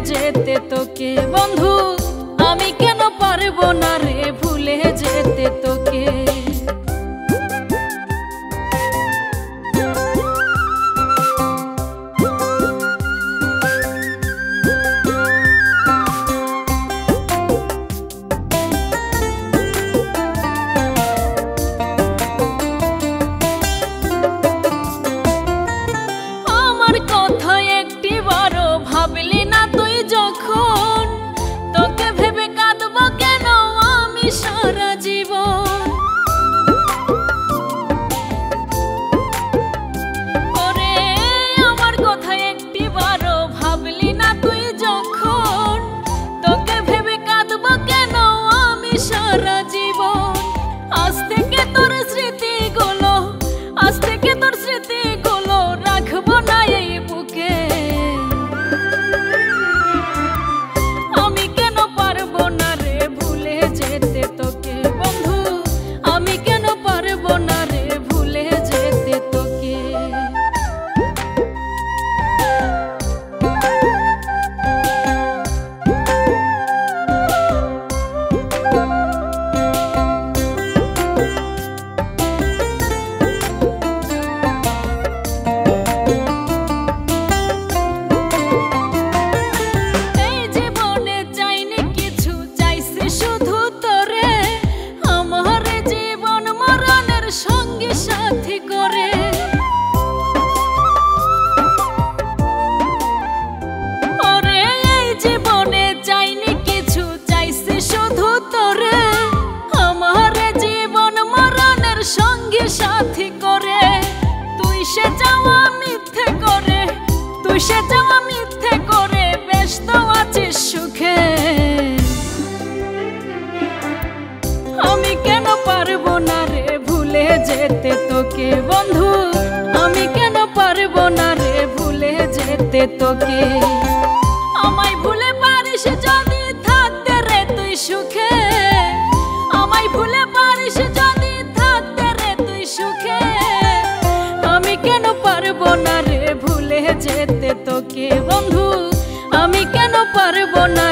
যেতে তোকে বন্ধু, আমি কেন পারবো না রে ভুলে যেতে তোকে। আমার কথা একটিবারও ভাবলি না তুই যখন, তোকে ভেবে কাঁদবো কেন আমি সারা জীবন। ওরে আমার কথা একটিবারও ভাবলি না তুই যখন, তোকে ভেবে কাঁদবো কেন আমি সারা জীবন। আজ থেকে তোর স্মৃতিগুলো, আজ থেকে তোর স্মৃতিগুলো রাখবো না এই বুকে। আমি কেন পারবো না রে ভুলে যেতে তোকে বন্ধু, আমি কেন পারবো না রে ভুলে যেতে তোকে। সাথী করে তুই সে যাওয়া মিথ্যে করে, তুই সে যাওয়া মিথ্যে করে ব্যস্ত আছিস সুখে। আমি কেন পারবো না রে ভুলে যেতে তোকে বন্ধু, আমি কেন পারবো না রে ভুলে যেতে তোকে। আমায় ভুলে পারিস যদি থাকতে রে তুই সুখে, আমায় ভুলে পারিস যদি থাকতে রে তুই সুখে। আমি কেন পারবো না রে ভুলে যেতে তোকে বন্ধু, আমি কেন পারবো না